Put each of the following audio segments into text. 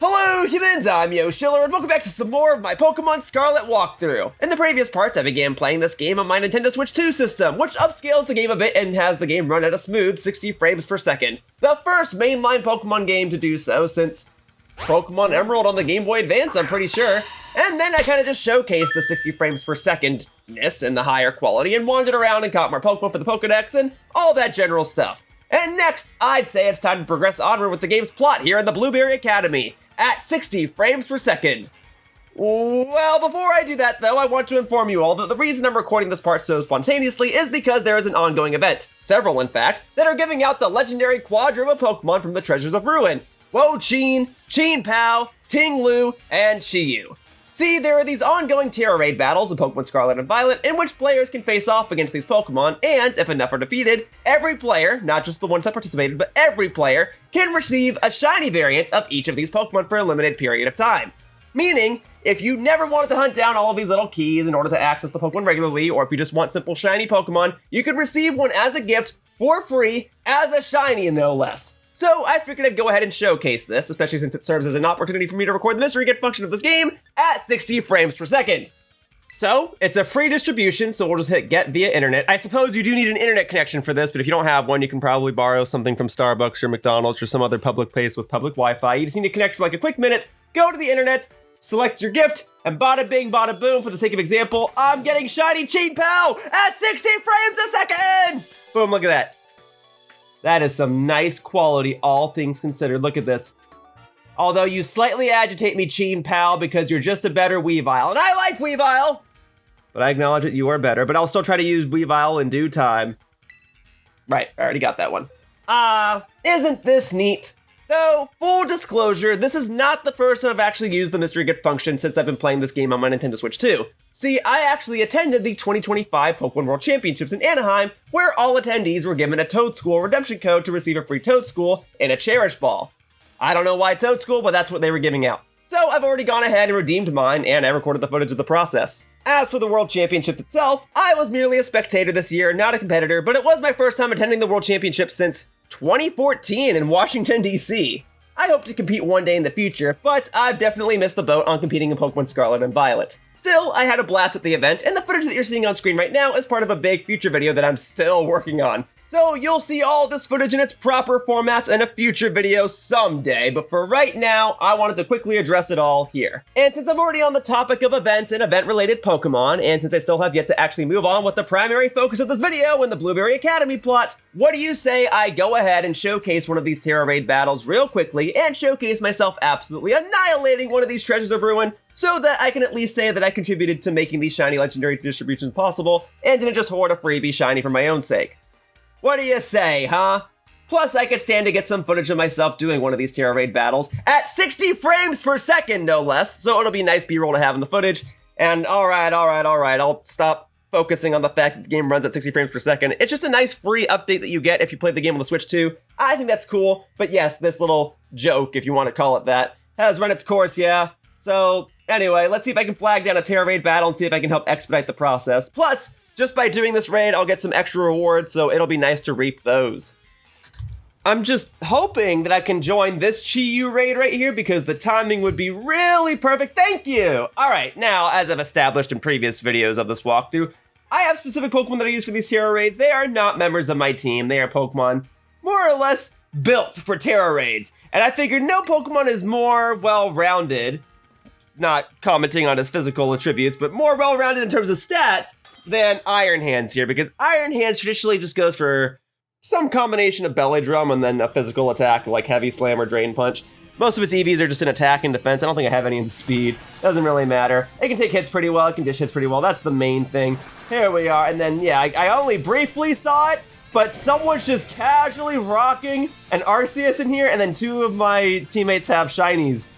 Hello humans, I'm Yoshiller, and welcome back to some more of my Pokemon Scarlet walkthrough. In the previous parts, I began playing this game on my Nintendo Switch 2 system, which upscales the game a bit and has the game run at a smooth 60 frames per second. The first mainline Pokemon game to do so since Pokemon Emerald on the Game Boy Advance, I'm pretty sure. And then I kind of just showcased the 60 frames per second-ness and the higher quality and wandered around and caught more Pokemon for the Pokedex and all that general stuff. And next, I'd say it's time to progress onward with the game's plot here in the Blueberry Academy at 60 frames per second. Well, before I do that though, I want to inform you all that the reason I'm recording this part so spontaneously is because there is an ongoing event, several in fact, that are giving out the legendary Quadro of Pokemon from the Treasures of Ruin. Wo-Chien, Chien-Pao, Ting-Lu, and Chi-Yu. See, there are these ongoing Tera raid battles in Pokemon Scarlet and Violet in which players can face off against these Pokemon, and if enough are defeated, every player, not just the ones that participated, but every player, can receive a shiny variant of each of these Pokemon for a limited period of time. Meaning, if you never wanted to hunt down all of these little keys in order to access the Pokemon regularly, or if you just want simple shiny Pokemon, you could receive one as a gift for free as a shiny, no less. So I figured I'd go ahead and showcase this, especially since it serves as an opportunity for me to record the mystery gift function of this game at 60 frames per second. So, it's a free distribution, so we'll just hit get via internet. I suppose you do need an internet connection for this, but if you don't have one, you can probably borrow something from Starbucks or McDonald's or some other public place with public Wi-Fi. You just need to connect for like a quick minute, go to the internet, select your gift, and bada bing, bada boom, for the sake of example, I'm getting shiny Chien-Pao at 60 frames a second! Boom, look at that. That is some nice quality, all things considered. Look at this. Although you slightly agitate me, Chien-Pao, because you're just a better Weavile. And I like Weavile! But I acknowledge that you are better, but I'll still try to use Weavile in due time. Right, I already got that one. Isn't this neat? Though, full disclosure, this is not the first time I've actually used the mystery gift function since I've been playing this game on my Nintendo Switch 2. See, I actually attended the 2025 Pokemon World Championships in Anaheim, where all attendees were given a Toadschool redemption code to receive a free Toadschool and a Cherish Ball. I don't know why Toadschool, but that's what they were giving out. So I've already gone ahead and redeemed mine, and I recorded the footage of the process. As for the World Championships itself, I was merely a spectator this year, not a competitor, but it was my first time attending the World Championships since 2014 in Washington, D.C. I hope to compete one day in the future, but I've definitely missed the boat on competing in Pokemon Scarlet and Violet. Still, I had a blast at the event, and the footage that you're seeing on screen right now is part of a big future video that I'm still working on. So you'll see all this footage in its proper formats in a future video someday, but for right now, I wanted to quickly address it all here. And since I'm already on the topic of events and event-related Pokemon, and since I still have yet to actually move on with the primary focus of this video in the Blueberry Academy plot, what do you say I go ahead and showcase one of these Tera Raid battles real quickly and showcase myself absolutely annihilating one of these Treasures of Ruin, so that I can at least say that I contributed to making these shiny legendary distributions possible, and didn't just hoard a freebie shiny for my own sake. What do you say, huh? Plus, I could stand to get some footage of myself doing one of these Tera Raid battles at 60 frames per second, no less, so it'll be nice B-roll to have in the footage. And alright, I'll stop focusing on the fact that the game runs at 60 frames per second. It's just a nice free update that you get if you play the game on the Switch 2. I think that's cool, but yes, this little joke, if you want to call it that, has run its course, yeah. So, anyway, let's see if I can flag down a Tera Raid battle and see if I can help expedite the process. Plus, just by doing this raid, I'll get some extra rewards, so it'll be nice to reap those. I'm just hoping that I can join this Chi-Yu raid right here because the timing would be really perfect. Thank you! Alright, now, as I've established in previous videos of this walkthrough, I have specific Pokemon that I use for these Tera raids. They are not members of my team. They are Pokemon more or less built for Tera raids. And I figured no Pokemon is more well-rounded, not commenting on his physical attributes, but more well-rounded in terms of stats than Iron Hands here, because Iron Hands traditionally just goes for some combination of Belly Drum and then a physical attack like Heavy Slam or Drain Punch. Most of its EVs are just in attack and defense. I don't think I have any in speed. Doesn't really matter. It can take hits pretty well, it can dish hits pretty well. That's the main thing. Here we are, and then yeah, I only briefly saw it, but someone's just casually rocking an Arceus in here, and then two of my teammates have shinies.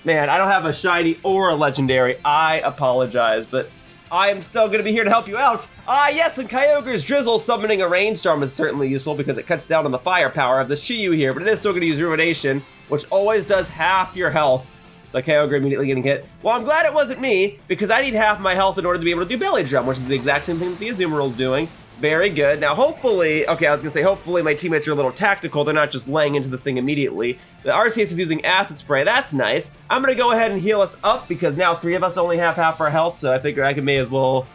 Man, I don't have a shiny or a legendary. I apologize, but I am still going to be here to help you out. Yes, and Kyogre's Drizzle summoning a Rainstorm is certainly useful because it cuts down on the firepower of this Chi-Yu here, but it is still going to use Ruination, which always does half your health. So Kyogre immediately getting hit. Well, I'm glad it wasn't me, because I need half my health in order to be able to do Belly Drum, which is the exact same thing that the Azumarill's doing. Very good. Now, hopefully, okay, I was gonna say, hopefully my teammates are a little tactical. They're not just laying into this thing immediately. The RCS is using acid spray. That's nice. I'm gonna go ahead and heal us up because now 3 of us only have half our health, so I figure I may as well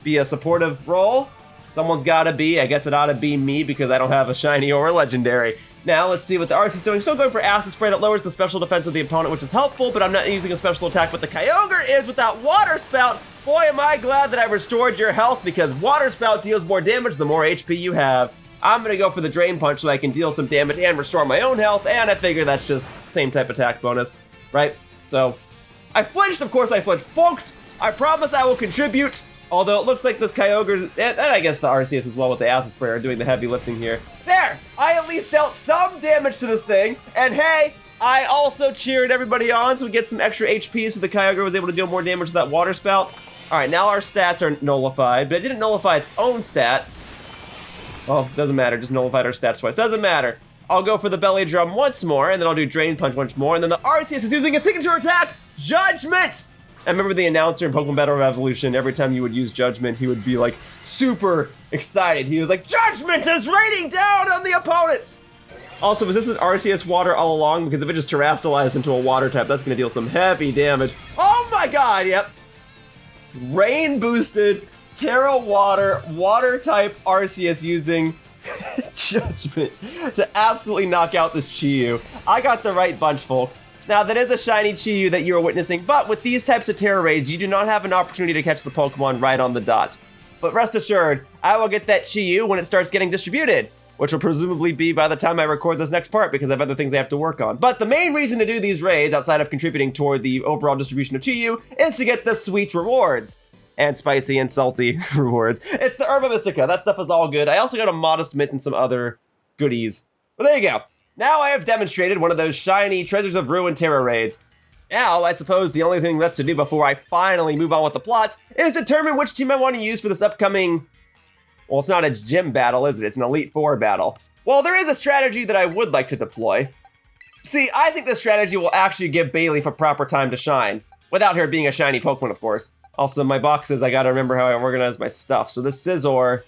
be a supportive role. Someone's gotta be. I guess it ought to be me because I don't have a shiny or a legendary. Now, let's see what the RC is doing. Still going for acid spray that lowers the special defense of the opponent, which is helpful, but I'm not using a special attack. But the Kyogre is with that water spout. Boy, am I glad that I restored your health because water spout deals more damage the more HP you have. I'm gonna go for the drain punch so I can deal some damage and restore my own health, and I figure that's just same type attack bonus, right? So, I flinched, of course I flinched. Folks, I promise I will contribute. Although it looks like this Kyogre's, and I guess the RCS as well with the acid spray are doing the heavy lifting here. There! I at least dealt some damage to this thing, and hey, I also cheered everybody on so we get some extra HP so the Kyogre was able to deal more damage to that water spout. Alright, now our stats are nullified, but it didn't nullify its own stats. Well, doesn't matter, just nullified our stats twice. Doesn't matter. I'll go for the belly drum once more, and then I'll do drain punch once more, and then the RCS is using its signature attack, Judgment! I remember the announcer in Pokemon Battle Revolution, every time you would use Judgment, he would be like super excited. He was like, Judgment is raining down on the opponents! Also, was this an RCS water all along? Because if it just terastallized into a water type, that's gonna deal some heavy damage. Oh my god, yep. Rain boosted, Tera water type RCS using Judgment to absolutely knock out this Chi-Yu. I got the right bunch, folks. Now, that is a shiny Chi-Yu that you are witnessing, but with these types of Tera raids, you do not have an opportunity to catch the Pokemon right on the dot. But rest assured, I will get that Chi-Yu when it starts getting distributed, which will presumably be by the time I record this next part because I have other things I have to work on. But the main reason to do these raids, outside of contributing toward the overall distribution of Chi-Yu, is to get the sweet rewards. And spicy and salty rewards. It's the Herba Mystica, that stuff is all good. I also got a Modest Mint and some other goodies. But there you go. Now I have demonstrated one of those shiny Treasures of Ruin Tera raids. Now, I suppose the only thing left to do before I finally move on with the plot is determine which team I want to use for this upcoming... Well, it's not a gym battle, is it? It's an Elite Four battle. Well, there is a strategy that I would like to deploy. See, I think this strategy will actually give Bayleaf a proper time to shine. Without her being a shiny Pokemon, of course. Also, my boxes, I gotta remember how I organize my stuff. So this Scizor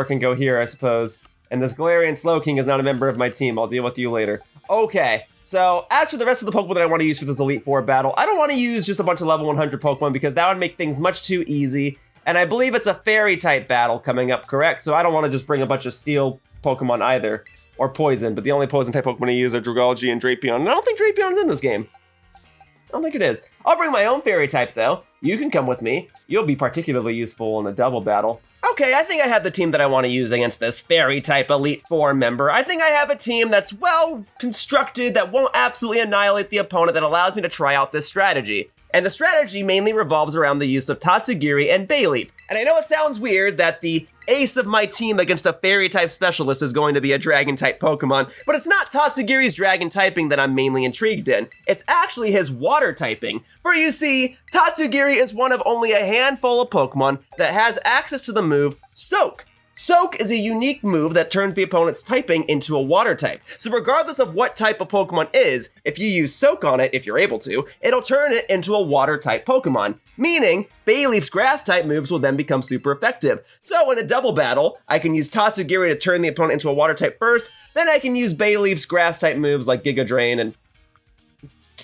can go here, I suppose. And this Galarian Slowking is not a member of my team. I'll deal with you later. Okay, so as for the rest of the Pokemon that I want to use for this Elite Four battle, I don't want to use just a bunch of level 100 Pokemon because that would make things much too easy. And I believe it's a Fairy-type battle coming up, correct? So I don't want to just bring a bunch of Steel Pokemon either. Or Poison, but the only Poison-type Pokemon I use are Dragalge and Drapion. And I don't think Drapion's in this game. I don't think it is. I'll bring my own Fairy-type, though. You can come with me. You'll be particularly useful in a double battle. Okay, I think I have the team that I want to use against this Fairy-type Elite Four member. I think I have a team that's well-constructed, that won't absolutely annihilate the opponent, that allows me to try out this strategy. And the strategy mainly revolves around the use of Tatsugiri and Bayleaf. And I know it sounds weird that the ace of my team against a Fairy-type specialist is going to be a Dragon-type Pokemon, but it's not Tatsugiri's Dragon typing that I'm mainly intrigued in. It's actually his Water typing. For you see, Tatsugiri is one of only a handful of Pokemon that has access to the move Soak. Soak is a unique move that turns the opponent's typing into a water type. So regardless of what type of Pokemon is, if you use Soak on it, if you're able to, it'll turn it into a water type Pokemon. Meaning, Bayleaf's grass type moves will then become super effective. So in a double battle, I can use Tatsugiri to turn the opponent into a water type first, then I can use Bayleaf's grass type moves like Giga Drain and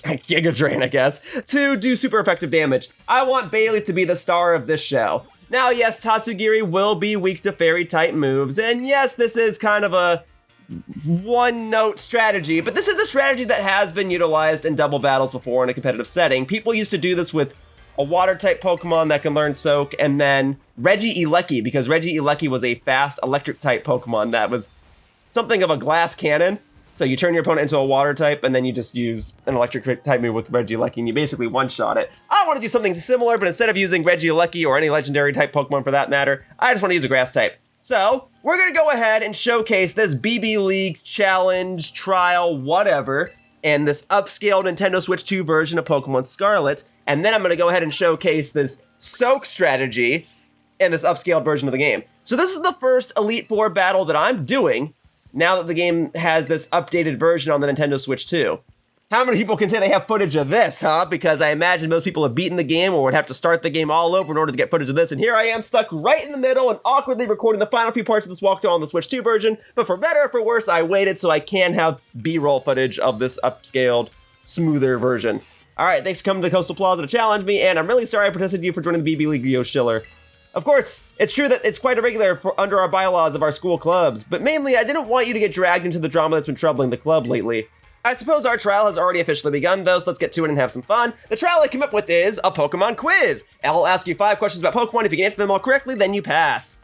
Giga Drain, I guess, to do super effective damage. I want Bayleaf to be the star of this show. Now, yes, Tatsugiri will be weak to Fairy-type moves, and yes, this is kind of a one-note strategy, but this is a strategy that has been utilized in double battles before in a competitive setting. People used to do this with a Water-type Pokemon that can learn Soak, and then Regieleki, because Regieleki was a fast Electric-type Pokemon that was something of a glass cannon. So you turn your opponent into a water type, and then you just use an electric type move with Regieleki, and you basically one-shot it. I want to do something similar, but instead of using Regieleki or any legendary type Pokemon for that matter, I just want to use a grass type. So, we're going to go ahead and showcase this BB League challenge, trial, whatever, and this upscaled Nintendo Switch 2 version of Pokemon Scarlet, and then I'm going to go ahead and showcase this Soak strategy in this upscaled version of the game. So this is the first Elite Four battle that I'm doing now that the game has this updated version on the Nintendo Switch 2. How many people can say they have footage of this, huh? Because I imagine most people have beaten the game or would have to start the game all over in order to get footage of this. And here I am stuck right in the middle and awkwardly recording the final few parts of this walkthrough on the Switch 2 version. But for better or for worse, I waited so I can have B-roll footage of this upscaled, smoother version. All right, thanks for coming to Coastal Plaza to challenge me, and I'm really sorry I protested you for joining the BB League Yoshiller. Of course, it's true that it's quite irregular under our bylaws of our school clubs, but mainly I didn't want you to get dragged into the drama that's been troubling the club lately. I suppose our trial has already officially begun, though, so let's get to it and have some fun. The trial I came up with is a Pokemon quiz. I'll ask you 5 questions about Pokemon. If you can answer them all correctly, then you pass.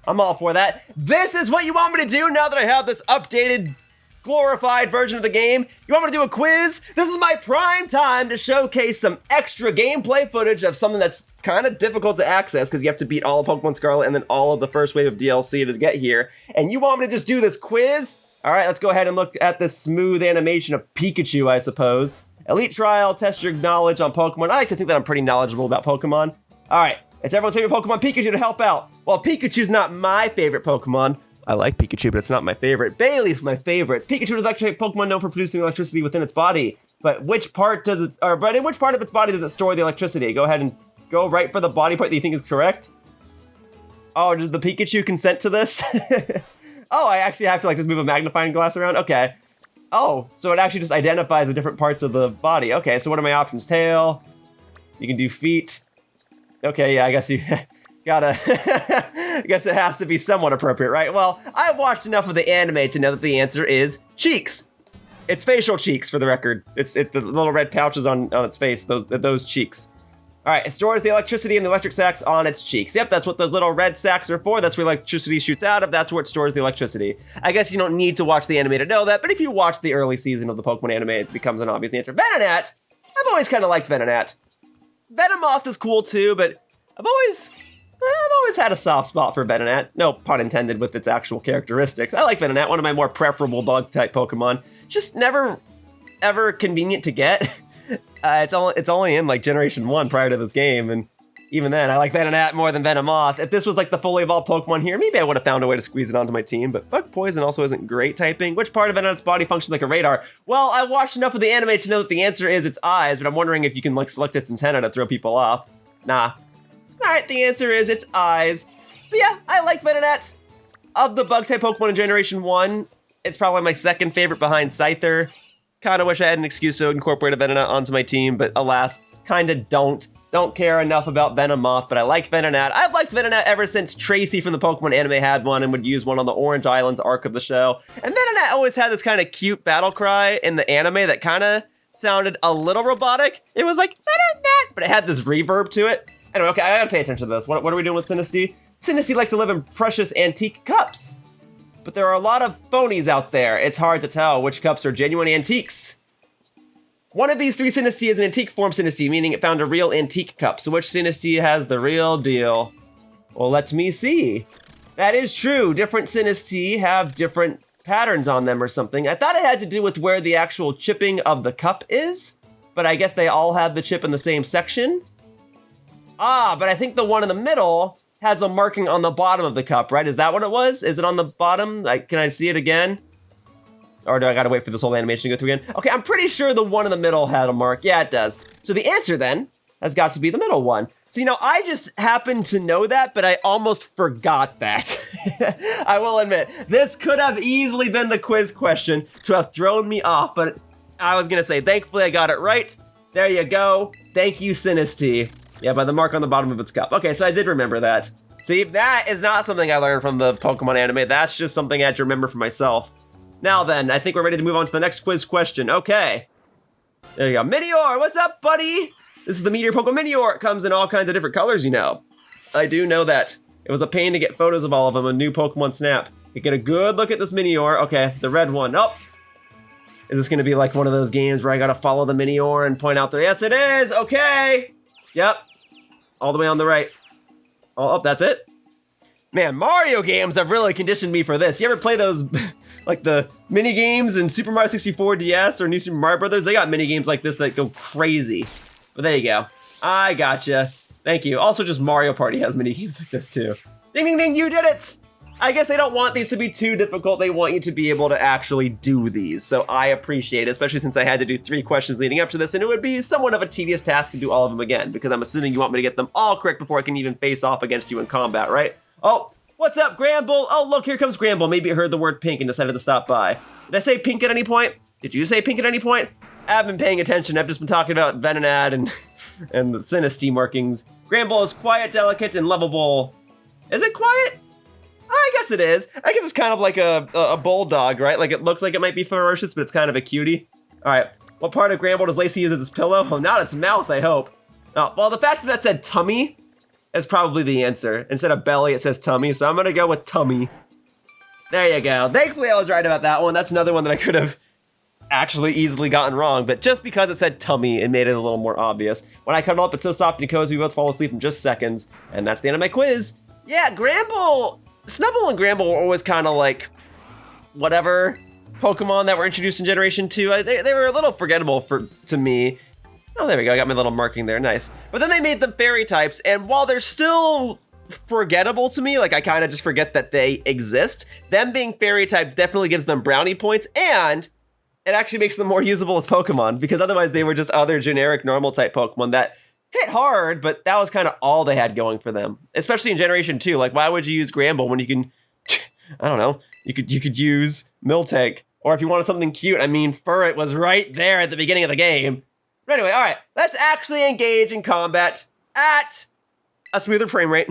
I'm all for that. This is what you want me to do now that I have this updated, glorified version of the game. You want me to do a quiz? This is my prime time to showcase some extra gameplay footage of something that's kind of difficult to access because you have to beat all of Pokemon Scarlet and then all of the first wave of DLC to get here. And you want me to just do this quiz? All right, let's go ahead and look at this smooth animation of Pikachu, I suppose. Elite Trial, test your knowledge on Pokemon. I like to think that I'm pretty knowledgeable about Pokemon. All right, it's everyone's favorite Pokemon, Pikachu, to help out. Well, Pikachu's not my favorite Pokemon. I like Pikachu, but it's not my favorite. Bailey's my favorite. Pikachu is actually a Pokemon known for producing electricity within its body. But in which part of its body does it store the electricity? Go ahead and go right for the body part that you think is correct. Oh, does the Pikachu consent to this? Oh, I actually have to just move a magnifying glass around? Okay. Oh, so it actually just identifies the different parts of the body. Okay, so what are my options? Tail. You can do feet. Okay, yeah, I guess you gotta... I guess it has to be somewhat appropriate, right? Well, I've watched enough of the anime to know that the answer is cheeks. It's facial cheeks, for the record. It's the little red pouches on its face, those cheeks. All right, it stores the electricity in the electric sacs on its cheeks. Yep, that's what those little red sacs are for. That's where electricity shoots out of. That's where it stores the electricity. I guess you don't need to watch the anime to know that, but if you watch the early season of the Pokemon anime, it becomes an obvious answer. Venonat! I've always kind of liked Venonat. Venomoth is cool too, but I've always had a soft spot for Venonat. No pun intended with its actual characteristics. I like Venonat, one of my more preferable dog-type Pokemon. Just never, ever convenient to get. It's only in Generation 1 prior to this game, and even then, I like Venonat more than Venomoth. If this was the fully evolved Pokemon here, maybe I would have found a way to squeeze it onto my team, but Bug Poison also isn't great typing. Which part of Venonat's body functions like a radar? Well, I watched enough of the anime to know that the answer is its eyes, but I'm wondering if you can select its antenna to throw people off. Nah. Alright, the answer is its eyes. But yeah, I like Venonat. Of the Bug-type Pokemon in Generation 1, it's probably my second favorite behind Scyther. Kinda wish I had an excuse to incorporate a Venonat onto my team, but alas, kinda don't. Don't care enough about Venomoth, but I like Venonat. I've liked Venonat ever since Tracy from the Pokemon anime had one and would use one on the Orange Islands arc of the show. And Venonat always had this kind of cute battle cry in the anime that kinda sounded a little robotic. It was like, Venonat, but it had this reverb to it. Anyway, okay, I gotta pay attention to this. What are we doing with Sinistea? Sinistea like to live in precious antique cups. But there are a lot of phonies out there. It's hard to tell which cups are genuine antiques. One of these 3 Sinistea is an antique form Sinistea, meaning it found a real antique cup. So which Sinistea has the real deal? Well, let me see. That is true. Different Sinistea have different patterns on them or something. I thought it had to do with where the actual chipping of the cup is, but I guess they all have the chip in the same section. Ah, but I think the one in the middle has a marking on the bottom of the cup, right? Is that what it was? Is it on the bottom? Can I see it again? Or do I gotta wait for this whole animation to go through again? Okay, I'm pretty sure the one in the middle had a mark. Yeah, it does. So the answer then has got to be the middle one. So, I just happened to know that, but I almost forgot that. I will admit, this could have easily been the quiz question to have thrown me off, but I was gonna say, thankfully I got it right. There you go. Thank you, Sinistea. Yeah, by the mark on the bottom of its cup. Okay, so I did remember that. See, that is not something I learned from the Pokemon anime. That's just something I had to remember for myself. Now then, I think we're ready to move on to the next quiz question. Okay. There you go. Meteor, what's up, buddy? This is the Meteor Pokemon Meteor. It comes in all kinds of different colors, I do know that. It was a pain to get photos of all of them in New Pokemon Snap. You get a good look at this Meteor. Okay, the red one. Oh. Is this gonna be like one of those games where I gotta follow the Meteor and point out the... Yes, it is! Okay! Yep. All the way on the right. Oh, that's it? Man, Mario games have really conditioned me for this. You ever play those, the mini games in Super Mario 64 DS or New Super Mario Brothers? They got mini games like this that go crazy. But there you go. I gotcha. Thank you. Also, just Mario Party has mini games like this too. Ding, ding, ding, you did it! I guess they don't want these to be too difficult. They want you to be able to actually do these. So I appreciate it, especially since I had to do 3 questions leading up to this, and it would be somewhat of a tedious task to do all of them again, because I'm assuming you want me to get them all correct before I can even face off against you in combat, right? Oh, what's up, Gramble? Oh, look, here comes Gramble. Maybe it heard the word pink and decided to stop by. Did I say pink at any point? Did you say pink at any point? I haven't been paying attention. I've just been talking about Venonad and the Sinistee markings. Gramble is quiet, delicate, and lovable. Is it quiet? I guess it is. I guess it's kind of like a bulldog, right? Like it looks like it might be ferocious, but it's kind of a cutie. All right, what part of Gramble does Lacey use as its pillow? Oh, not its mouth, I hope. Oh, well, the fact that that said tummy is probably the answer. Instead of belly, it says tummy, so I'm gonna go with tummy. There you go. Thankfully, I was right about that one. That's another one that I could have actually easily gotten wrong, but just because it said tummy, it made it a little more obvious. When I cuddle up, it's so soft and cozy, we both fall asleep in just seconds. And that's the end of my quiz. Yeah, Gramble, Snubbull and Gramble were always kind of like whatever Pokemon that were introduced in Generation 2. They were a little forgettable to me. Oh, there we go, I got my little marking there, nice. But then they made them fairy types, and while they're still forgettable to me, like I kind of just forget that they exist, them being fairy types definitely gives them brownie points, and it actually makes them more usable as Pokemon, because otherwise they were just other generic normal type Pokemon that hit hard, but that was kind of all they had going for them. Especially in Generation 2, like why would you use Gramble when you can, I don't know, you could use Miltank, or if you wanted something cute, I mean, Furret was right there at the beginning of the game. But anyway, all right, let's actually engage in combat at a smoother frame rate,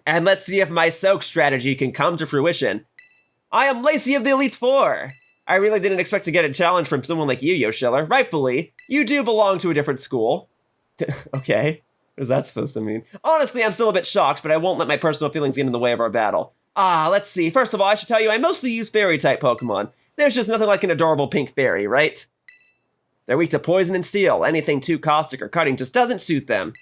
and let's see if my soak strategy can come to fruition. I am Lacey of the Elite Four. I really didn't expect to get a challenge from someone like you, Yoshiller. Rightfully, you do belong to a different school. Okay, what is that supposed to mean? Honestly, I'm still a bit shocked, but I won't let my personal feelings get in the way of our battle. Let's see. First of all, I should tell you I mostly use fairy-type Pokemon. There's just nothing like an adorable pink fairy, right? They're weak to poison and steel. Anything too caustic or cutting just doesn't suit them.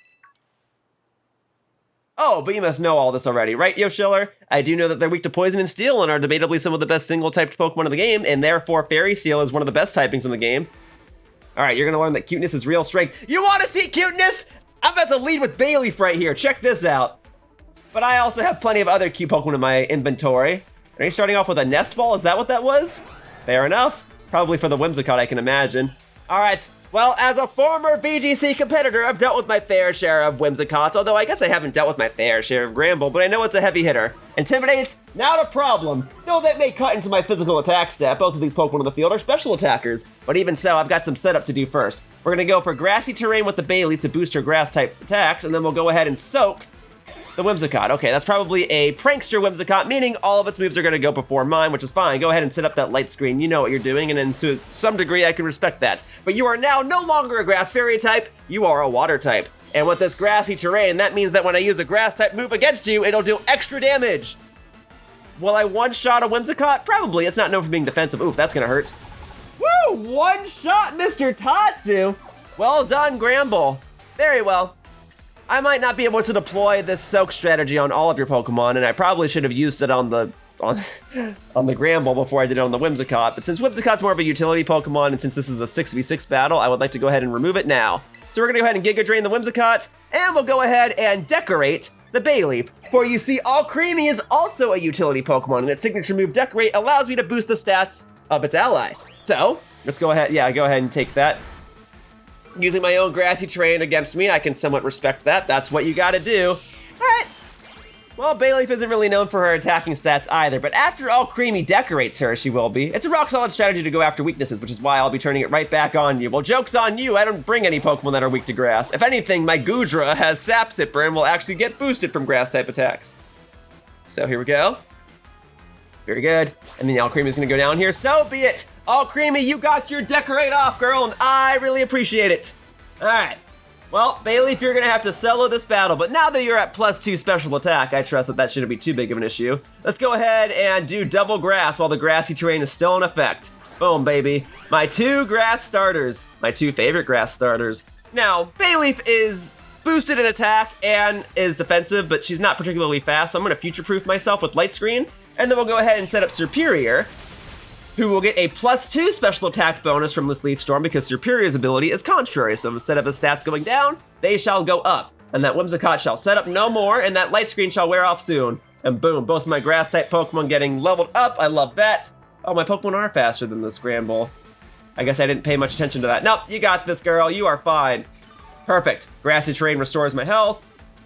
Oh, but you must know all this already, right, Yoshiller? I do know that they're weak to poison and steel and are debatably some of the best single-typed Pokemon in the game, and therefore Fairy Steel is one of the best typings in the game. All right, you're gonna learn that cuteness is real strength. You wanna see cuteness? I'm about to lead with Bayleaf right here. Check this out. But I also have plenty of other cute Pokemon in my inventory. Are you starting off with a Nest Ball? Is that what that was? Fair enough. Probably for the Whimsicott, I can imagine. All right, well, as a former VGC competitor, I've dealt with my fair share of Whimsicotts, although I guess I haven't dealt with my fair share of Gramble, but I know it's a heavy hitter. Intimidate, not a problem, though that may cut into my physical attack stat. Both of these Pokemon on the field are special attackers, but even so, I've got some setup to do first. We're gonna go for grassy terrain with the Bayleaf to boost her grass-type attacks, and then we'll go ahead and soak the Whimsicott. Okay, that's probably a prankster Whimsicott, meaning all of its moves are gonna go before mine, which is fine. Go ahead and set up that light screen. You know what you're doing, and then to some degree, I can respect that. But you are now no longer a grass fairy type, you are a water type. And with this grassy terrain, that means that when I use a grass type move against you, it'll do extra damage. Will I one-shot a Whimsicott? Probably, it's not known for being defensive. Oof, that's gonna hurt. Woo, one-shot Mr. Tatsu. Well done, Gramble. Very well. I might not be able to deploy this soak strategy on all of your Pokemon, and I probably should have used it on the Gramble before I did it on the Whimsicott, but since Whimsicott's more of a utility Pokemon, and since this is a 6v6 battle, I would like to go ahead and remove it now. So we're gonna go ahead and Giga Drain the Whimsicott, and we'll go ahead and decorate the Bayleaf. For you see, Alcremie is also a utility Pokemon, and its signature move Decorate allows me to boost the stats of its ally. So, let's go ahead, go ahead and take that. Using my own grassy terrain against me, I can somewhat respect that. That's what you gotta do. All right. Well, Bayleaf isn't really known for her attacking stats either, but after Alcremie decorates her, she will be. It's a rock-solid strategy to go after weaknesses, which is why I'll be turning it right back on you. Well, joke's on you, I don't bring any Pokemon that are weak to grass. If anything, my Goodra has Sap Sipper and will actually get boosted from grass-type attacks. So here we go. Very good. And then Alcremie is gonna go down here, so be it. Alcremie, you got your decorate off, girl, and I really appreciate it. All right. Well, Bayleaf, you're gonna have to solo this battle, but now that you're at +2 special attack, I trust that that shouldn't be too big of an issue. Let's go ahead and do double grass while the grassy terrain is still in effect. Boom, baby. My 2 grass starters. My 2 favorite grass starters. Now, Bayleaf is boosted in attack and is defensive, but she's not particularly fast, so I'm gonna future-proof myself with Light Screen, and then we'll go ahead and set up Superior, who will get a +2 special attack bonus from this Leaf Storm because Superior's ability is contrary. So instead of his stats going down, they shall go up. And that Whimsicott shall set up no more, and that Light Screen shall wear off soon. And boom, both of my grass-type Pokemon getting leveled up. I love that. Oh, my Pokemon are faster than the Scramble. I guess I didn't pay much attention to that. Nope, you got this, girl. You are fine. Perfect. Grassy terrain restores my health.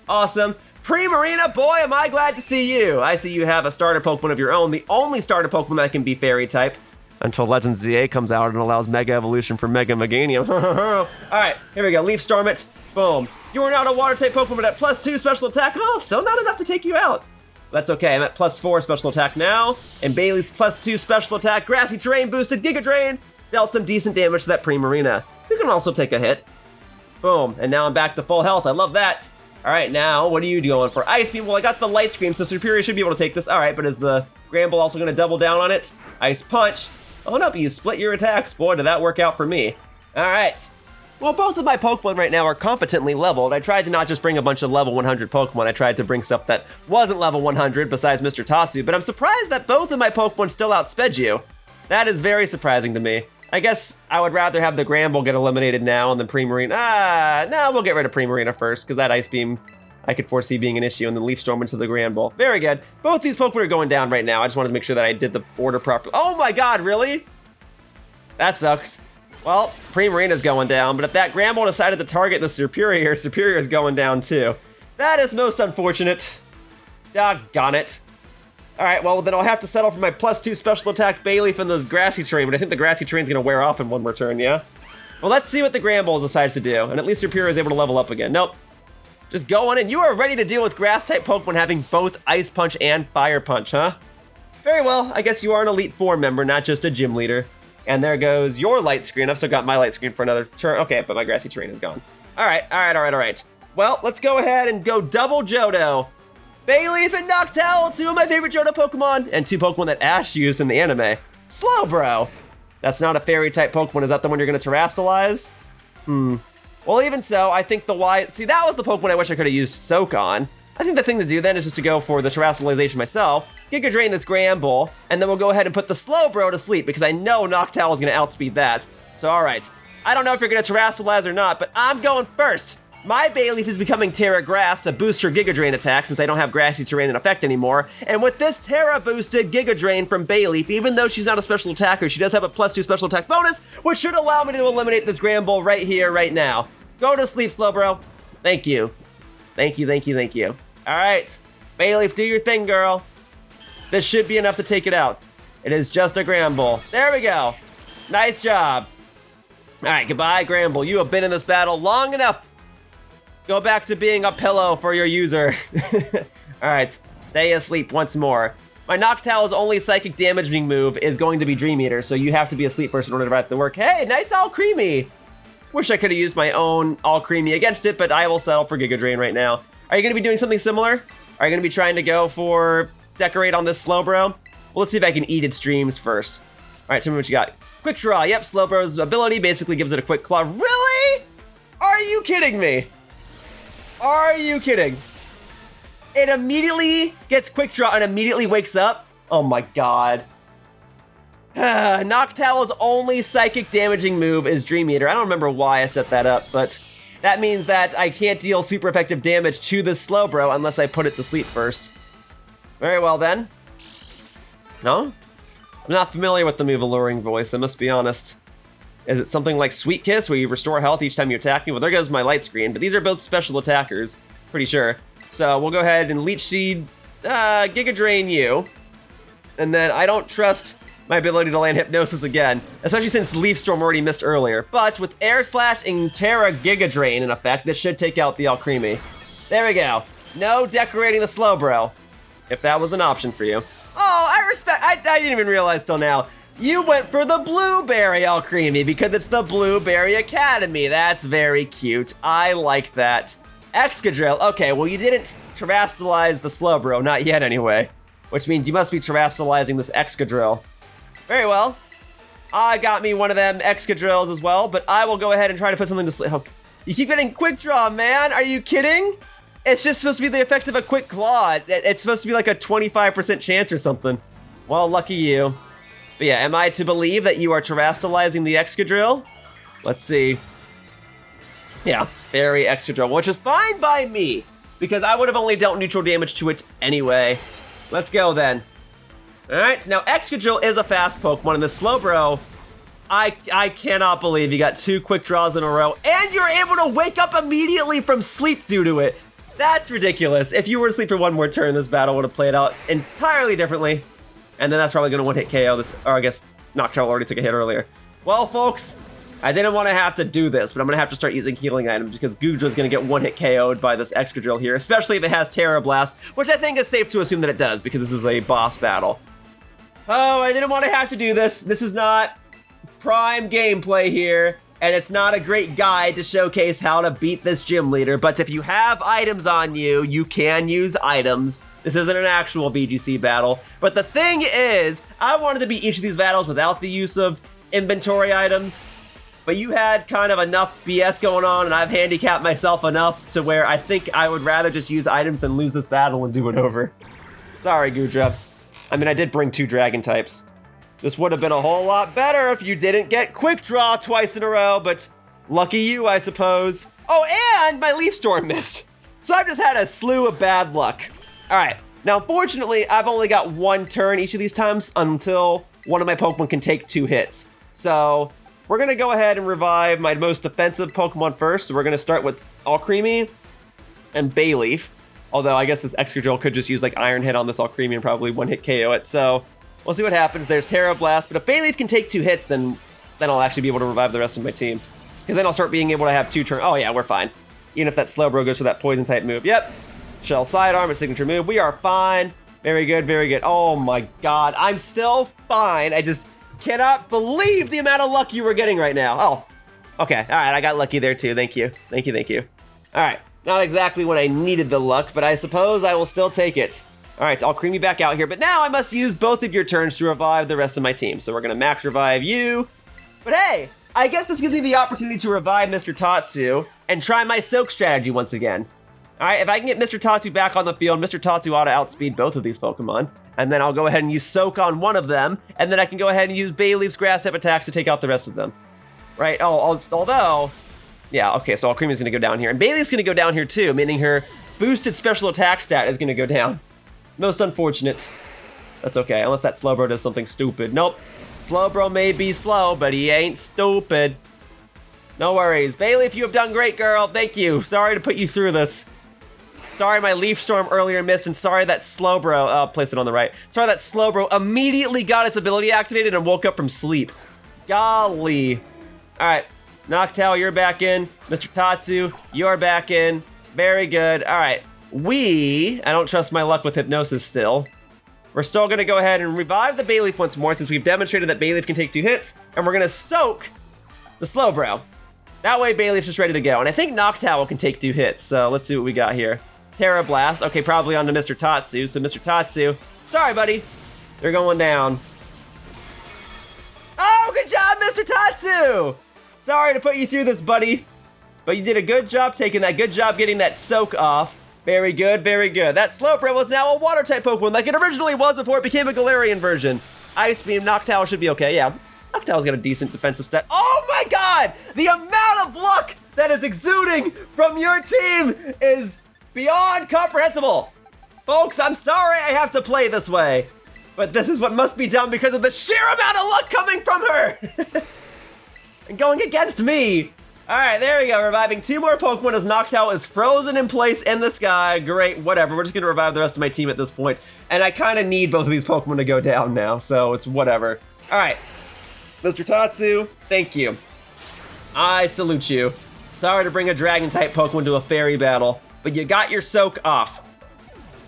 Awesome. Primarina, boy, am I glad to see you. I see you have a starter Pokemon of your own, the only starter Pokemon that can be Fairy type. Until Legends ZA comes out and allows Mega Evolution for Mega Meganium. Alright, here we go. Leaf Storm it. Boom. You are now a water type Pokemon at +2 special attack. Oh, still not enough to take you out. That's okay. I'm at +4 special attack now. And Bailey's +2 special attack. Grassy terrain boosted Giga Drain. Dealt some decent damage to that Primarina. You can also take a hit. Boom. And now I'm back to full health. I love that. Alright, now, what are you going for? Ice Beam. Well, I got the Light Scream, so Superior should be able to take this. Alright, but is the Gramble also going to double down on it? Ice Punch. Oh no, but you split your attacks. Boy, did that work out for me. Alright. Well, both of my Pokemon right now are competently leveled. I tried to not just bring a bunch of level 100 Pokemon. I tried to bring stuff that wasn't level 100 besides Mr. Tatsu, but I'm surprised that both of my Pokemon still outsped you. That is very surprising to me. I guess I would rather have the Gramble get eliminated now and then Primarina. No, we'll get rid of Primarina first, because that Ice Beam I could foresee being an issue, and then Leaf Storm into the Gramble. Very good. Both these Pokemon are going down right now. I just wanted to make sure that I did the order properly. Oh my god, really? That sucks. Well, Primarina's going down, but if that Gramble decided to target the Superior, Superior's going down too. That is most unfortunate. Doggone it. Alright, well then I'll have to settle for my +2 special attack Bayleaf and the Grassy Terrain, but I think the Grassy Terrain's gonna wear off in one more turn, yeah? Well, let's see what the Gramble decides to do, and at least Superior is able to level up again. Nope. Just go on in. You are ready to deal with Grass-type Pokemon having both Ice Punch and Fire Punch, huh? Very well, I guess you are an Elite Four member, not just a gym leader. And there goes your Light Screen. I've still got my Light Screen for another turn. Okay, but my Grassy Terrain is gone. Alright. Well, let's go ahead and go double Johto. Bayleaf and Noctowl, two of my favorite Johto Pokemon, and two Pokemon that Ash used in the anime. Slowbro. That's not a Fairy-type Pokemon. Is that the one you're going to Terrastalize? Well, even so, I think See, that was the Pokemon I wish I could have used Soak on. I think the thing to do then is just to go for the Terrastalization myself, Giga Drain this Gramble, and then we'll go ahead and put the Slowbro to sleep, because I know Noctowl is going to outspeed that. So, alright. I don't know if you're going to Terrastalize or not, but I'm going first. My Bayleaf is becoming Tera Grass to boost her Giga Drain attack since I don't have Grassy Terrain in effect anymore. And with this Tera boosted Giga Drain from Bayleaf, even though she's not a special attacker, she does have a +2 special attack bonus, which should allow me to eliminate this Gramble right here, right now. Go to sleep, Slowbro. Thank you. Thank you. Alright. Bayleaf, do your thing, girl. This should be enough to take it out. It is just a Gramble. There we go. Nice job. Alright, goodbye, Gramble. You have been in this battle long enough. Go back to being a pillow for your user. Alright, stay asleep once more. My Noctowl's only psychic damaging move is going to be Dream Eater, so you have to be asleep first in order for that to work. Hey, nice All Creamy! Wish I could have used my own All Creamy against it, but I will settle for Giga Drain right now. Are you going to be doing something similar? Are you going to be trying to go for Decorate on this Slowbro? Well, let's see if I can eat its dreams first. Alright, tell me what you got. Quick Draw. Yep, Slowbro's ability basically gives it a Quick Claw. Really? Are you kidding me? Are you kidding? It immediately gets Quick Draw and immediately wakes up? Oh my god. Noctowl's only psychic damaging move is Dream Eater. I don't remember why I set that up, but that means that I can't deal super effective damage to this Slowbro unless I put it to sleep first. Very well then. No? I'm not familiar with the move Alluring Voice, I must be honest. Is it something like Sweet Kiss, where you restore health each time you attack me? Well, there goes my Light Screen, but these are both special attackers, pretty sure. So we'll go ahead and Leech Seed, Giga Drain you. And then I don't trust my ability to land Hypnosis again, especially since Leaf Storm already missed earlier. But with Air Slash and Tera Giga Drain in effect, this should take out the All Creamy. There we go. No decorating the Slowbro, if that was an option for you. Oh, I didn't even realize till now. You went for the Blueberry All Creamy because it's the Blueberry Academy. That's very cute. I like that. Excadrill. Okay, well you didn't Terrastalize the Slowbro, not yet anyway. Which means you must be Terrastalizing this Excadrill. Very well. I got me one of them Excadrills as well, but I will go ahead and try to put something to sleep. Oh, you keep getting Quick Draw, man. Are you kidding? It's just supposed to be the effect of a Quick Claw. It's supposed to be like a 25% chance or something. Well, lucky you. But yeah, am I to believe that you are Terrastalizing the Excadrill? Let's see. Yeah, Fairy Excadrill, which is fine by me, because I would have only dealt neutral damage to it anyway. Let's go then. All right, so now Excadrill is a fast Pokemon, and the Slowbro, I cannot believe you got 2 quick draws in a row, and you're able to wake up immediately from sleep due to it. That's ridiculous. If you were to sleep for one more turn, this battle would have played out entirely differently. And then that's probably going to one-hit KO this, or I guess Noctowl already took a hit earlier. Well, folks, I didn't want to have to do this, but I'm going to have to start using healing items because Goodra's going to get one-hit KO'd by this Excadrill here, especially if it has Tera Blast, which I think is safe to assume that it does because this is a boss battle. Oh, I didn't want to have to do this. This is not prime gameplay here, and it's not a great guide to showcase how to beat this gym leader, but if you have items on you, you can use items. This isn't an actual VGC battle, but the thing is, I wanted to beat each of these battles without the use of inventory items, but you had kind of enough BS going on, and I've handicapped myself enough to where I think I would rather just use items than lose this battle and do it over. Sorry, Goodra. I mean, I did bring 2 dragon types. This would have been a whole lot better if you didn't get quick draw twice in a row, but lucky you, I suppose. Oh, and my Leaf Storm missed. So I've just had a slew of bad luck. All right, now fortunately, I've only got 1 turn each of these times until one of my Pokemon can take 2 hits. So we're gonna go ahead and revive my most defensive Pokemon first. So we're gonna start with Alcremie and Bayleaf. Although I guess this Excadrill could just use like Iron Hit on this Alcremie and probably one-hit KO it. So we'll see what happens. There's Tera Blast, but if Bayleaf can take 2 hits, then I'll actually be able to revive the rest of my team. Because then I'll start being able to have 2 turns. Oh yeah, we're fine. Even if that Slowbro goes for that poison type move. Yep. Shell Sidearm, a signature move. We are fine. Very good, very good. Oh my god, I'm still fine. I just cannot believe the amount of luck you were getting right now. Oh, okay. All right, I got lucky there too. Thank you. Thank you, thank you. All right. Not exactly when I needed the luck, but I suppose I will still take it. All right, I'll cream you back out here, but now I must use both of your turns to revive the rest of my team. So we're gonna max revive you. But hey, I guess this gives me the opportunity to revive Mr. Tatsu and try my Soak strategy once again. All right, if I can get Mr. Tatsu back on the field, Mr. Tatsu ought to outspeed both of these Pokemon. And then I'll go ahead and use Soak on one of them, and then I can go ahead and use Bayleaf's Grass type attacks to take out the rest of them. Right, although, yeah, okay, so Alcremie's gonna go down here, and Bayleaf's gonna go down here too, meaning her boosted special attack stat is gonna go down. Most unfortunate. That's okay, unless that Slowbro does something stupid. Nope, Slowbro may be slow, but he ain't stupid. No worries. Bayleaf, you have done great, girl. Thank you. Sorry to put you through this. Sorry my Leaf Storm earlier missed, and sorry that Slowbro, I'll place it on the right. Sorry that Slowbro immediately got its ability activated and woke up from sleep. Golly. All right, Noctowl, you're back in. Mr. Tatsu, you're back in. Very good. All right, I don't trust my luck with Hypnosis still. We're still gonna go ahead and revive the Bayleaf once more since we've demonstrated that Bayleaf can take 2 hits, and we're gonna Soak the Slowbro. That way Bayleaf's just ready to go, and I think Noctowl can take 2 hits, so let's see what we got here. Tera Blast, okay, probably onto Mr. Tatsu, so Mr. Tatsu, sorry buddy, you're going down. Oh, good job, Mr. Tatsu! Sorry to put you through this, buddy, but you did a good job taking that, good job getting that Soak off. Very good, very good. That Slowbro was now a Water-type Pokemon like it originally was before it became a Galarian version. Ice Beam, Noctowl should be okay, yeah. Noctowl's got a decent defensive stat. Oh my god! The amount of luck that is exuding from your team is beyond comprehensible. Folks, I'm sorry I have to play this way, but this is what must be done because of the sheer amount of luck coming from her! And going against me. All right, there we go, reviving 2 more Pokemon as Noctowl is frozen in place in the sky. Great, whatever, we're just gonna revive the rest of my team at this point. And I kinda need both of these Pokemon to go down now, so it's whatever. All right, Mr. Tatsu, thank you. I salute you. Sorry to bring a Dragon-type Pokemon to a fairy battle, but you got your Soak off.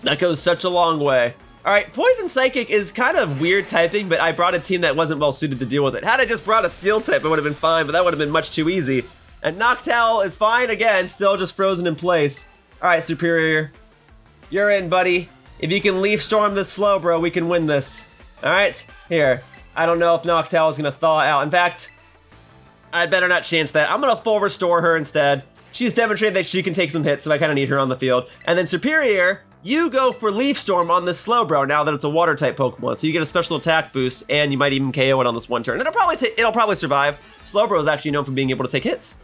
That goes such a long way. All right, Poison Psychic is kind of weird typing, but I brought a team that wasn't well suited to deal with it. Had I just brought a Steel type, it would have been fine, but that would have been much too easy. And Noctowl is fine again, still just frozen in place. All right, Superior, you're in, buddy. If you can Leaf Storm this Slowbro, we can win this. All right, here. I don't know if Noctowl is gonna thaw out. In fact, I'd better not chance that. I'm gonna full restore her instead. She's demonstrated that she can take some hits, so I kinda need her on the field. And then Superior, you go for Leaf Storm on this Slowbro now that it's a Water-type Pokemon. So you get a special attack boost, and you might even KO it on this one turn. It'll probably survive. Slowbro is actually known for being able to take hits.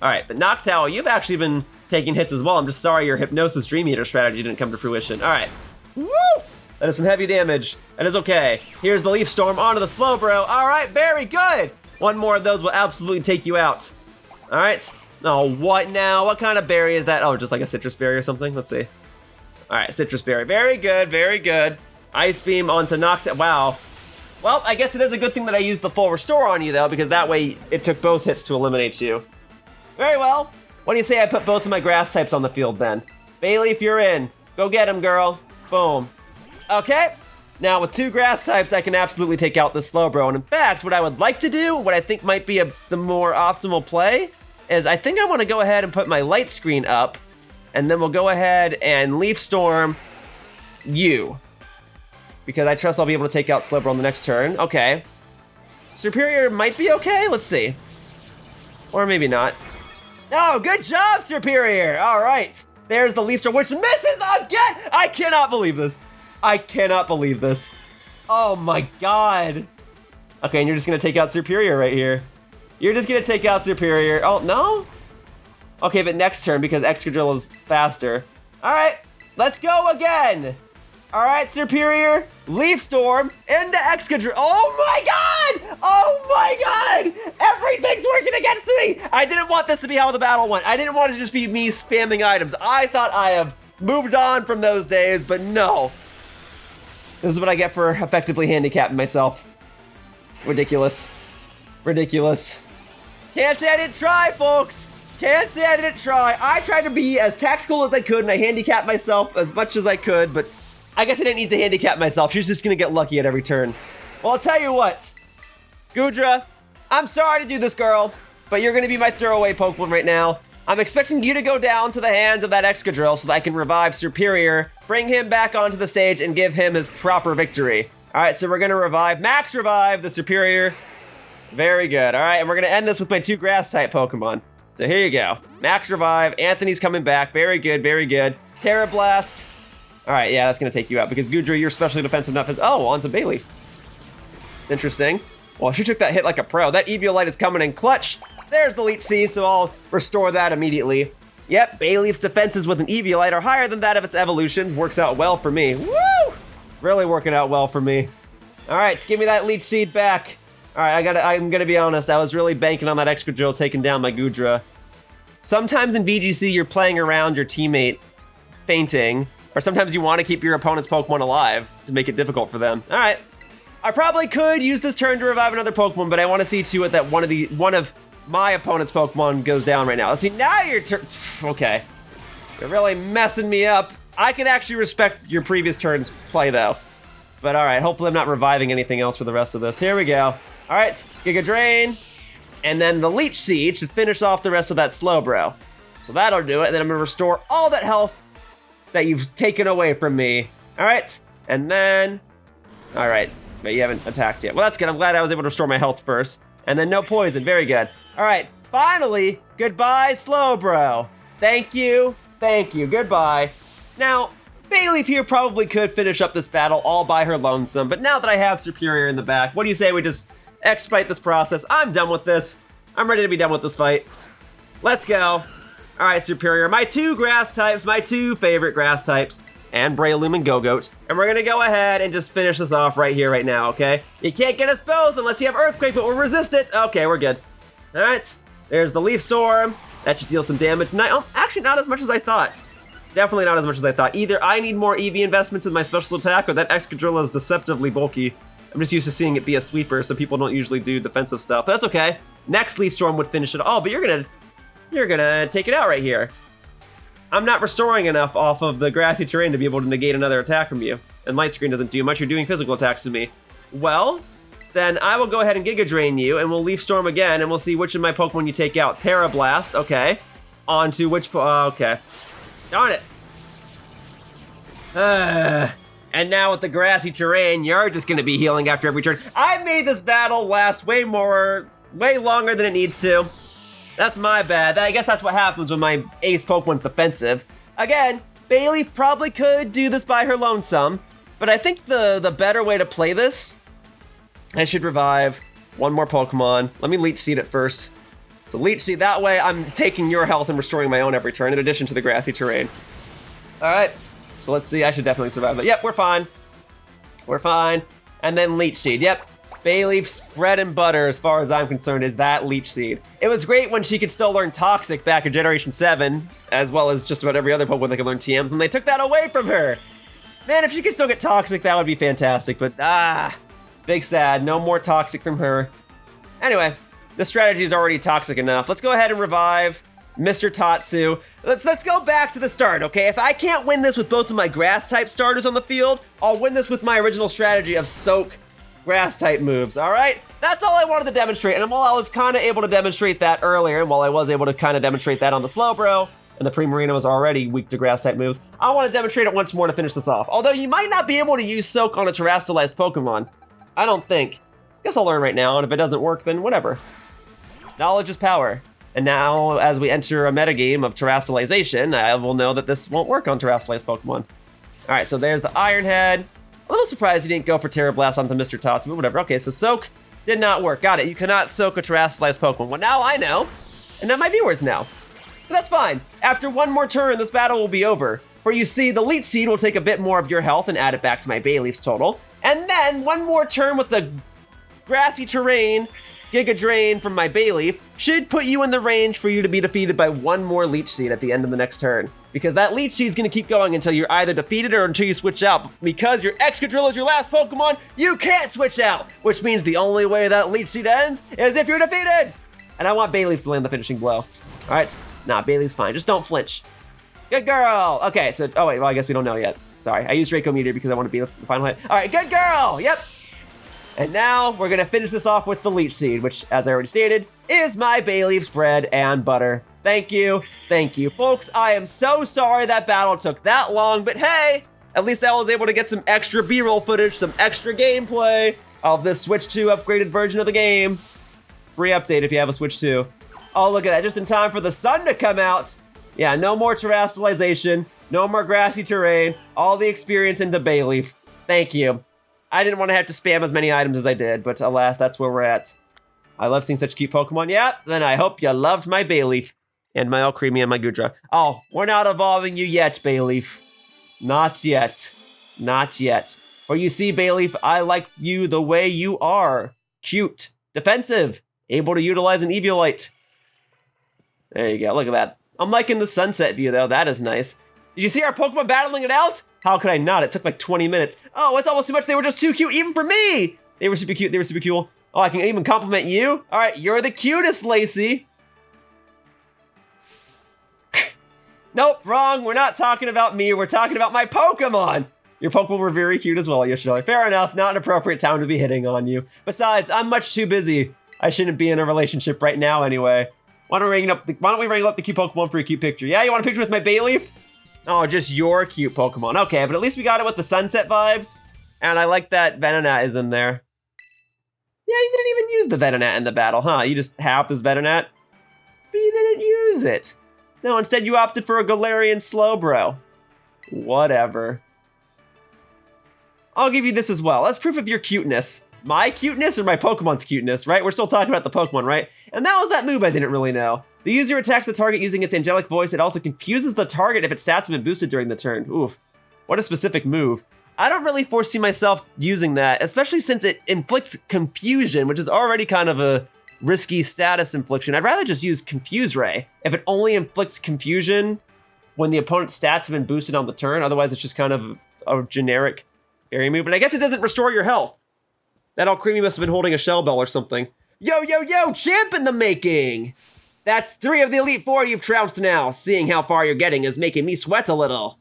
All right, but Noctowl, you've actually been taking hits as well. I'm just sorry your Hypnosis Dream Eater strategy didn't come to fruition. All right. Woo! That is some heavy damage. That is okay. Here's the Leaf Storm onto the Slowbro. All right, very good. One more of those will absolutely take you out. All right. Oh, what now? What kind of berry is that? Oh, just like a citrus berry or something? Let's see. All right, citrus berry. Very good, very good. Ice Beam onto Nocta. Wow. Well, I guess it is a good thing that I used the full restore on you, though, because that way it took both hits to eliminate you. Very well. What do you say I put both of my grass types on the field, then? Bailey, if you're in, go get him, girl. Boom. Okay. Now, with 2 grass types, I can absolutely take out the Slowbro. And in fact, what I would like to do, what I think might be the more optimal play, is I think I want to go ahead and put my light screen up, and then we'll go ahead and Leaf Storm you. Because I trust I'll be able to take out Slowbro on the next turn. Okay. Superior might be okay. Let's see. Or maybe not. Oh, good job, Superior. All right. There's the Leaf Storm, which misses again. I cannot believe this. I cannot believe this. Oh my God. Okay, and you're just going to take out Superior right here. You're just going to take out Superior. Oh, no? Okay, but next turn because Excadrill is faster. All right. Let's go again. All right, Superior, Leaf Storm, into Excadrill. Oh my God! Oh my God! Everything's working against me! I didn't want this to be how the battle went. I didn't want it to just be me spamming items. I thought I have moved on from those days, but no. This is what I get for effectively handicapping myself. Ridiculous. Ridiculous. Can't say I didn't try, folks. Can't say I didn't try. I tried to be as tactical as I could, and I handicapped myself as much as I could, but I guess I didn't need to handicap myself. She's just gonna get lucky at every turn. Well, I'll tell you what. Goodra, I'm sorry to do this, girl, but you're gonna be my throwaway Pokemon right now. I'm expecting you to go down to the hands of that Excadrill so that I can revive Superior, bring him back onto the stage, and give him his proper victory. All right, so we're gonna revive, max revive the Superior. Very good. All right, and we're gonna end this with my 2 Grass-type Pokemon. So here you go. Max revive. Anthony's coming back. Very good, very good. Tera Blast. All right, yeah, that's going to take you out because Goodra, you're especially defensive enough as... Oh, onto Bailey. Interesting. Well, she took that hit like a pro. That Eviolite is coming in clutch. There's the Leech Seed, so I'll restore that immediately. Yep, Bayleaf's defenses with an Eviolite are higher than that of its evolutions. Works out well for me. Woo! Really working out well for me. All right, give me that Leech Seed back. All right, I'm going to be honest. I was really banking on that Excadrill taking down my Goodra. Sometimes in VGC, you're playing around your teammate fainting. Or sometimes you want to keep your opponent's Pokemon alive to make it difficult for them. All right. I probably could use this turn to revive another Pokemon, but I want to see to it that one of my opponent's Pokemon goes down right now. See, now your turn... Okay. You're really messing me up. I can actually respect your previous turn's play, though. But all right, hopefully I'm not reviving anything else for the rest of this. Here we go. All right, Giga Drain. And then the Leech Seed should finish off the rest of that Slowbro. So that'll do it. And then I'm going to restore all that health that you've taken away from me. All right, and then, all right, but you haven't attacked yet. Well, that's good. I'm glad I was able to restore my health first. And then no poison, very good. All right, finally, goodbye, Slowbro. Thank you, goodbye. Now, Bayleaf here probably could finish up this battle all by her lonesome, but now that I have Superior in the back, what do you say we just expedite this process? I'm done with this. I'm ready to be done with this fight. Let's go. All right, Superior, my 2 grass types, my 2 favorite grass types, and Breloom and Go-Goat. And we're gonna go ahead and just finish this off right here, right now, okay? You can't get us both unless you have Earthquake, but we'll resist it. Okay, we're good. All right, there's the Leaf Storm. That should deal some damage. Actually, not as much as I thought. Definitely not as much as I thought. Either I need more EV investments in my special attack, or that Excadrill is deceptively bulky. I'm just used to seeing it be a sweeper, so people don't usually do defensive stuff. But that's okay. Next Leaf Storm would finish it all, but you're gonna take it out right here. I'm not restoring enough off of the grassy terrain to be able to negate another attack from you. And Light Screen doesn't do much, you're doing physical attacks to me. Well, then I will go ahead and Giga Drain you, and we'll Leaf Storm again, and we'll see which of my Pokemon you take out. Tera Blast, okay. On to which, okay. Darn it. And now with the grassy terrain, you're just gonna be healing after every turn. I made this battle last way longer than it needs to. That's my bad. I guess that's what happens when my ace Pokemon's defensive. Again, Bayleaf probably could do this by her lonesome, but I think the better way to play this, I should revive one more Pokemon. Let me Leech Seed it first. So Leech Seed, that way I'm taking your health and restoring my own every turn in addition to the grassy terrain. All right, so let's see, I should definitely survive that. Yep, we're fine. We're fine. And then Leech Seed. Yep. Bayleaf's bread and butter, as far as I'm concerned, is that Leech Seed. It was great when she could still learn Toxic back in Generation 7, as well as just about every other Pokemon that could learn TM, and they took that away from her. Man, if she could still get Toxic, that would be fantastic, but big sad. No more Toxic from her. Anyway, the strategy is already toxic enough. Let's go ahead and revive Mr. Tatsu. Let's go back to the start, okay? If I can't win this with both of my Grass-type starters on the field, I'll win this with my original strategy of Soak Grass-type moves, all right? That's all I wanted to demonstrate, and while I was kind of able to demonstrate that earlier, and while I was able to kind of demonstrate that on the Slowbro, and the Primarina was already weak to Grass-type moves, I want to demonstrate it once more to finish this off. Although you might not be able to use Soak on a Terastallized Pokemon. I don't think. Guess I'll learn right now, and if it doesn't work, then whatever. Knowledge is power. And now, as we enter a metagame of Terastallization, I will know that this won't work on Terastallized Pokemon. All right, so there's the Iron Head. A little surprised he didn't go for Terra Blast onto Mr. Tatsu, but whatever. Okay, so Soak did not work. Got it. You cannot Soak a Terastallized Pokemon. Well, now I know, and now my viewers know. But that's fine. After one more turn, this battle will be over. For you see, the Leech Seed will take a bit more of your health and add it back to my Bayleaf's total. And then one more turn with the grassy terrain, Giga Drain from my Bayleaf, should put you in the range for you to be defeated by one more Leech Seed at the end of the next turn. Because that Leech Seed is going to keep going until you're either defeated or until you switch out. Because your Excadrill is your last Pokemon, you can't switch out! Which means the only way that Leech Seed ends is if you're defeated! And I want Bayleaf to land the finishing blow. Alright? Nah, Bayleaf's fine. Just don't flinch. Good girl! Okay, so, oh wait, well I guess we don't know yet. Sorry, I used Draco Meteor because I want to be the final hit. Alright, good girl! Yep! And now we're gonna finish this off with the Leech Seed, which, as I already stated, is my Bayleaf's bread and butter. Thank you, folks. I am so sorry that battle took that long, but hey, at least I was able to get some extra B-roll footage, some extra gameplay of this Switch 2 upgraded version of the game. Free update if you have a Switch 2. Oh, look at that, just in time for the sun to come out. Yeah, no more Terastallization, no more grassy terrain, all the experience into Bayleaf. Thank you. I didn't want to have to spam as many items as I did, but alas, that's where we're at. I love seeing such cute Pokemon. Yeah, then I hope you loved my Bayleaf. And my Alcremie and my Gudra. Oh, we're not evolving you yet, Bayleaf. Not yet. Not yet. For you see, Bayleaf, I like you the way you are. Cute. Defensive. Able to utilize an Eviolite. There you go, look at that. I'm liking the sunset view, though. That is nice. Did you see our Pokemon battling it out? How could I not? It took like 20 minutes. Oh, it's almost too much. They were just too cute, even for me. They were super cute. They were super cool. Oh, I can even compliment you. All right, you're the cutest, Lacey. Nope, wrong. We're not talking about me. We're talking about my Pokemon. Your Pokemon were very cute as well, Yoshiller. Fair enough. Not an appropriate time to be hitting on you. Besides, I'm much too busy. I shouldn't be in a relationship right now anyway. Why don't we wrangle up the cute Pokemon for a cute picture? Yeah, you want a picture with my Bayleaf? Oh, just your cute Pokemon. Okay, but at least we got it with the sunset vibes. And I like that Venonat is in there. Yeah, you didn't even use the Venonat in the battle, huh? You just have this Venonat, but you didn't use it. No, instead you opted for a Galarian Slowbro. Whatever. I'll give you this as well. That's proof of your cuteness. My cuteness or my Pokemon's cuteness, right? We're still talking about the Pokemon, right? And that was that move I didn't really know. The user attacks the target using its angelic voice. It also confuses the target if its stats have been boosted during the turn. Oof. What a specific move. I don't really foresee myself using that, especially since it inflicts confusion, which is already kind of a risky status infliction. I'd rather just use Confuse Ray if it only inflicts confusion when the opponent's stats have been boosted on the turn. Otherwise, it's just kind of a generic area move. But I guess it doesn't restore your health. That Alcremie must have been holding a Shell Bell or something. Yo, yo, yo, champ in the making! That's 3 of the Elite 4 you've trounced now. Seeing how far you're getting is making me sweat a little.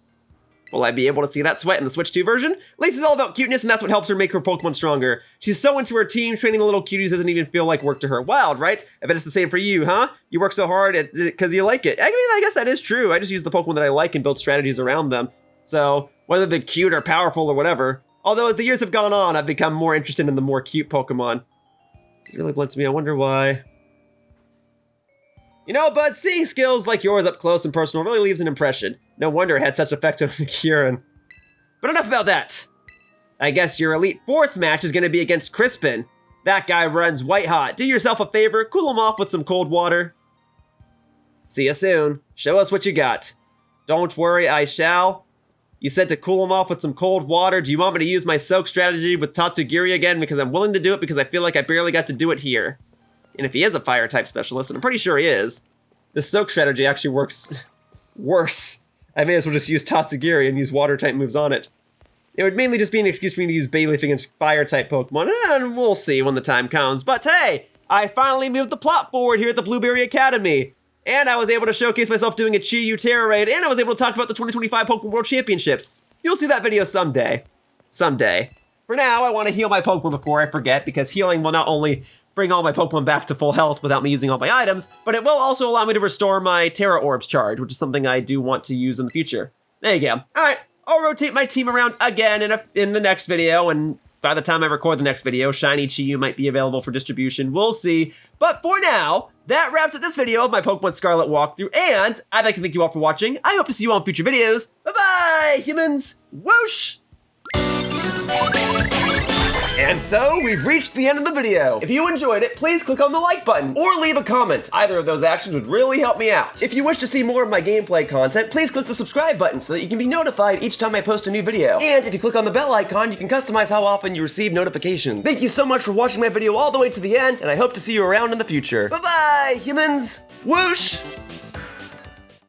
Will I be able to see that sweat in the Switch 2 version? Lacey's all about cuteness, and that's what helps her make her Pokemon stronger. She's so into her team, training the little cuties doesn't even feel like work to her. Wild, right? I bet it's the same for you, huh? You work so hard because you like it. I mean, I guess that is true. I just use the Pokemon that I like and build strategies around them. So, whether they're cute or powerful or whatever. Although, as the years have gone on, I've become more interested in the more cute Pokemon. It really blunts me. I wonder why. You know, bud, seeing skills like yours up close and personal really leaves an impression. No wonder it had such effect on Kieran. But enough about that. I guess your Elite 4th match is going to be against Crispin. That guy runs white hot. Do yourself a favor, cool him off with some cold water. See you soon. Show us what you got. Don't worry, I shall. You said to cool him off with some cold water. Do you want me to use my soak strategy with Tatsugiri again? Because I'm willing to do it because I feel like I barely got to do it here. And if he is a fire type specialist, and I'm pretty sure he is, the soak strategy actually works worse. I may as well just use Tatsugiri and use water type moves on it. It would mainly just be an excuse for me to use Bayleaf against fire type Pokemon, and we'll see when the time comes. But hey, I finally moved the plot forward here at the Blueberry Academy. And I was able to showcase myself doing a Chi-Yu Tera raid, and I was able to talk about the 2025 Pokemon World Championships. You'll see that video someday. Someday. For now, I want to heal my Pokemon before I forget, because healing will not only bring all my Pokemon back to full health without me using all my items, but it will also allow me to restore my Tera Orbs charge, which is something I do want to use in the future. There you go. Alright, I'll rotate my team around again in the next video, and by the time I record the next video, Shiny Chi-Yu might be available for distribution. We'll see. But for now, that wraps up this video of my Pokemon Scarlet walkthrough, and I'd like to thank you all for watching. I hope to see you all in future videos. Bye-bye, humans! Whoosh! And so, we've reached the end of the video. If you enjoyed it, please click on the like button or leave a comment. Either of those actions would really help me out. If you wish to see more of my gameplay content, please click the subscribe button so that you can be notified each time I post a new video. And if you click on the bell icon, you can customize how often you receive notifications. Thank you so much for watching my video all the way to the end, and I hope to see you around in the future. Bye-bye, humans! Whoosh!